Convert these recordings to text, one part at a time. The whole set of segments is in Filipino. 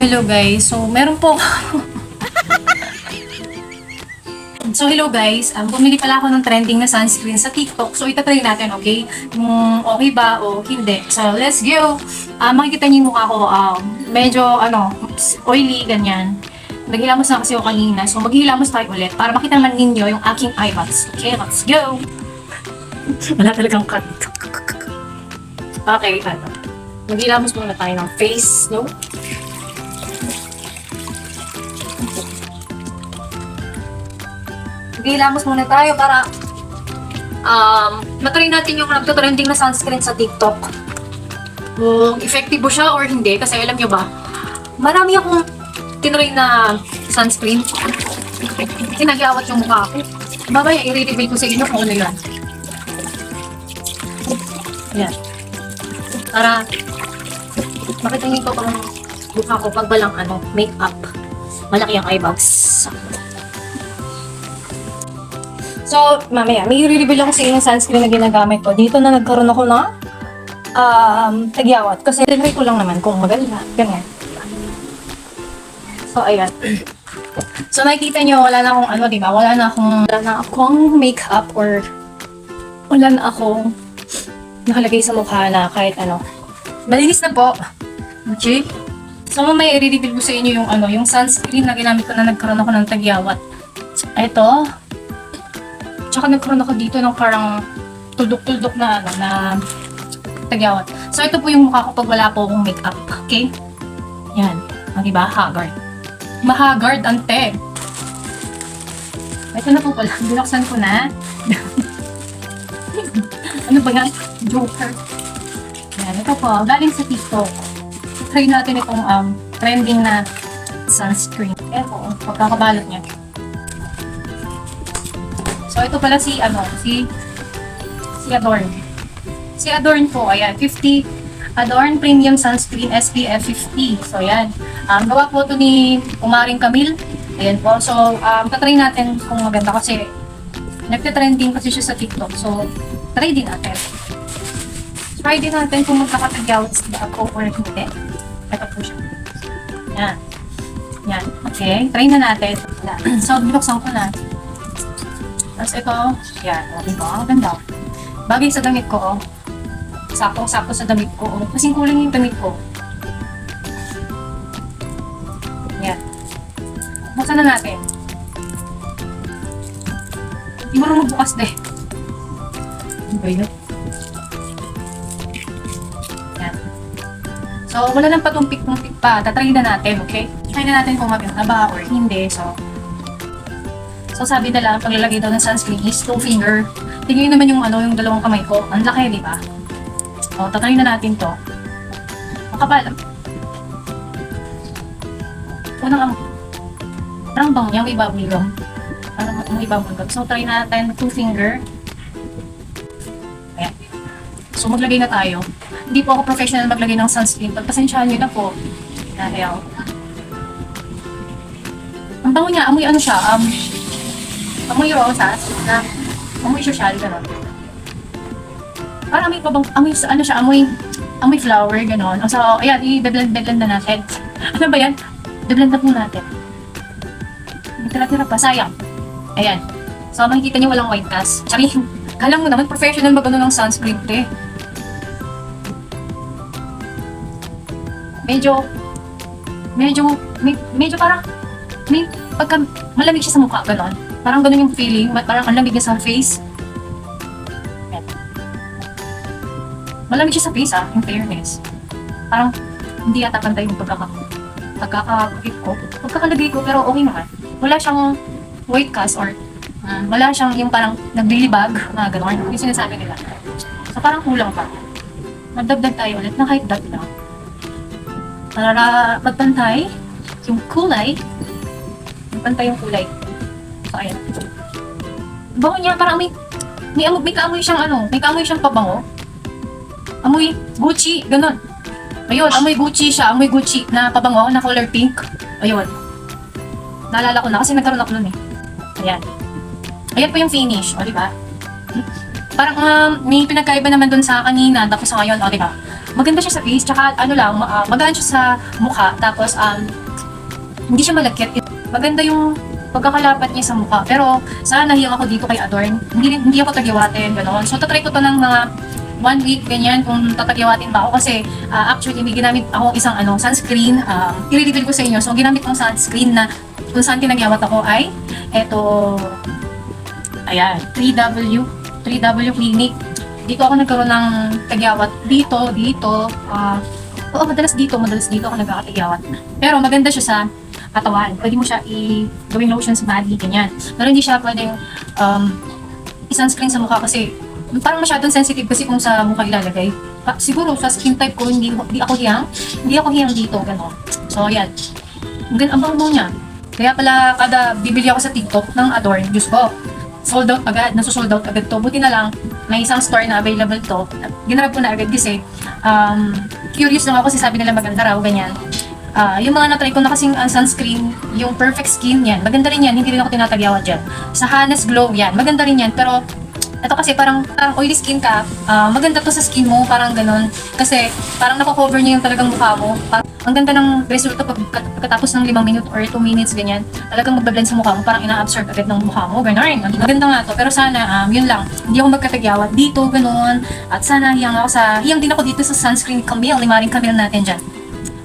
Hello guys, so meron po So hello guys, bumili pala ako ng trending na sunscreen sa TikTok. So itatry natin, okay? Kung okay ba o hindi. So let's go! Makikita niyo yung mukha ko, medyo oily, ganyan. Naghilamos na kasi ako kanina. So maghihilamos tayo ulit para makita naman ninyo yung aking eye bags. Okay, let's go! Wala talagang cut. Okay, maghihilamos muna tayo ng face, no? Maghihilamos muna tayo para matry natin yung nagto-trending na sunscreen sa TikTok. Kung effective siya or hindi. Kasi alam nyo ba, marami akong tinry na sunscreen. Sinagyawat yung mukha ko. Babaya, i-reveal ko sa inyo kung ano yan. Ayan. Para makita nyo ito kung mukha ko pag walang make-up. Malaki ang eye bags. So, mamaya, may i-reveal ako sa inyo yung sunscreen na ginagamit ko. Dito na nagkaroon ako ng tagyawat. Kasi tinry ko lang naman kung maganda. Ganyan. So, ayan. So, makikita nyo, wala na akong diba? Wala na akong makeup or wala na akong nakalagay sa mukha na kahit Malinis na po. Okay? So, mamaya i-reveal ko sa inyo yung sunscreen na ginamit ko na nagkaroon ako ng tagyawat. Ito. Tsaka nagkaroon ako dito ng parang tuldok-tuldok na tagyawat. So, ito po yung mukha ko pag wala po akong makeup. Okay? Yan. Diba? Haggard. Mahaggard ang te. Ito na po pala. Binuksan ko na. Ano ba yan? Joker. Yan. Ito po. Galing sa TikTok. Try natin itong trending na sunscreen. Ito. Pagkakabalot niya. So, ito pala si Adorn. Si Adorn po, ayan, 50 Adorn Premium Sunscreen SPF 50. So, ayan. Gawa po ito ni Umaring Camille. Ayan po. So, tatry natin kung maganda kasi nagte-trending kasi siya sa TikTok. So, try din natin. Try din natin kung magkakatagyawat ako or hindi. Ito po siya. Ayan. Ayan. Okay. Try na natin. So, binuksan ko na. Tapos ito, yan, diba? Ang ganda. Bagay sa damit ko, Sakto-sakto sa damit ko. Kasing kulang yung damit ko. Yan. Buksan na natin. Hindi mo rin magbukas deh. Ano ba yun? Yan. So, wala nang patumpik-tumpik pa. Tatry na natin, okay? Try na natin kung maganda ba or hindi. So, sabi nila, paglalagay daw ng sunscreen is 2 finger. Tingnan naman yung dalawang kamay ko. Ang laki, di ba? So, tatry na natin to. Makapal. Unang parang bang niya, may bubblegum. Parang may bubblegum. So, try natin 2 finger. Ayan. So, maglagay na tayo. Hindi po ako professional maglagay ng sunscreen. Pagpasensyahan nyo na po. Dahil, ang bango niya, amoy siya, amoy rosas, amoy social, gano'n. Parang amoy flower, gano'n. So, ayan, i-blend na natin. Ano ba yan? I-blend na po natin. May tira-tira pa, sayang. Ayan. So, makikita niyo walang white cast. Tsaka, kala mo naman, professional ng sunscreen, te. Medyo parang, may pagka malamig siya sa mukha, gano'n. Parang ganun yung feeling, parang ang lamig niya sa face. Yan. Malamig siya sa face in fairness. Parang hindi yata pantay yung pagkakalagay ko, pero okay naman. Wala siyang white cast or wala siyang yung parang nagbilibag na gano'n. Yung sinasabi nila. So parang kulang pa. Magdagdag tayo ulit na kahit dag lang. Para magpantay yung kulay. Magpantay yung kulay. So, ayan. Bango niya, parang may kaamoy siyang may kaamoy siyang pabango. Amoy Gucci, ganun. Ayun, amoy Gucci siya, amoy Gucci na pabango, na color pink. Ayun. Naalala ko na kasi nagkaroon ako nun eh. Ayan. Ayan po yung finish, o diba? Parang may pinagkaiba naman dun sa kanina, tapos sa ngayon, o diba? maganda siya sa face, tsaka ano lang, magaan siya sa mukha, tapos hindi siya malagkit. Maganda yung pagkakalapat niya sa mukha. Pero sana nahiyang ako dito kay Adorn. Hindi ako tagyawatin, gano'n. So tatry ko to ng mga 1 week, ganyan, kung tatagyawatin ba ako. Kasi actually, may ginamit ako isang sunscreen. I-reveal ko sa inyo. So ginamit kong sunscreen na kung saan tinagyawat ako ay eto, ayan, 3W Clinic. Dito ako nagkaroon ng tagyawat. Dito. Oo, madalas dito ako nagkakatagyawat. Pero maganda siya sa katawan. Pwede mo siya gawing lotion sa body, ganyan. Pero hindi siya pwedeng i-sunscreen sa mukha kasi parang masyadong sensitive kasi kung sa mukha ilalagay. Siguro sa skin type ko, hindi ako hiyang dito, gano'n. So, ayan. Ang bango niya. Kaya pala, kada bibili ako sa TikTok ng Adorn, Diyos ko, sold out agad, nasusold out agad to. Buti na lang, may isang store na available to. Ginarap ko na agad kasi, curious lang ako kasi sabi nila maganda raw, ganyan. Yung mga natry ko na kasing sunscreen, yung Perfect Skin, yan. Maganda rin yan, hindi rin ako tinatagyawat dyan. Sa Hannes Glow, yan. Maganda rin yan, pero ito kasi parang oily skin ka, maganda to sa skin mo, parang ganun. Kasi parang nakocover niya yung talagang mukha mo. Ang ganda ng resulta pagkatapos ng 5 minutes or 2 minutes, ganyan. Talagang magbablend sa mukha mo, parang ina-absorb agad ng mukha mo, ganun. Maganda nga to, pero sana, yun lang, hindi ako magkatagyawat dito, ganun. At sana hiyang din ako dito sa sunscreen Camille, limaring Camille natin dyan.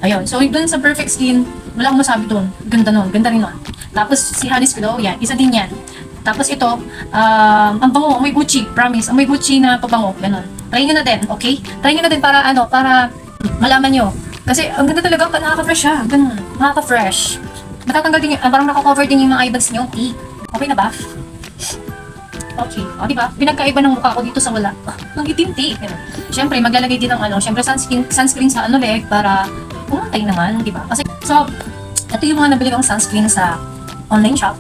Ayun, so dun sa Perfect Skin, wala akong masabi dun. Ganda rin nun. Tapos si Hannes Glow, yan, isa din yan. Tapos ito, ang bango, amoy Gucci, promise, amoy Gucci na pabango, ganun. Try nyo na din, okay? Try nyo na din para malaman nyo. Kasi ang ganda talaga, nakaka-fresh siya, ganun, nakaka-fresh. Matatanggal din parang nakakover din yung mga eye bags nyo, okay? Okay na ba? Okay, diba? Pinagkaiba ng mukha ko dito sa wala. Ang itim-ti. Siyempre, maglalagay din ng siyempre sunscreen sa leg para umantay naman, diba? Kasi, so, ito yung mga nabili kong sunscreen sa online shop.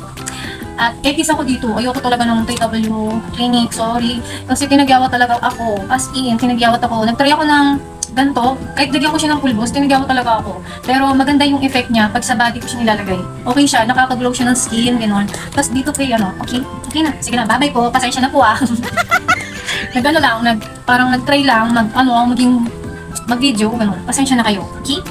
At kahit isa ko dito, ayoko talaga ng 3W Clinic, sorry. Kasi tinagyawat talaga ako, as in, tinagyawat ako. Nagtry ako ng ganito, kahit lagyan ko siya ng pulbos, tinagyawat talaga ako. Pero maganda yung effect niya pag sa body ko siya nilalagay. Okay siya, nakaka-glow siya ng skin, gano'n. Tapos dito kay okay na, sige na, bye-bye po, pasensya na po parang nag-try lang, mag-video, gano'n. Pasensya na kayo, okay?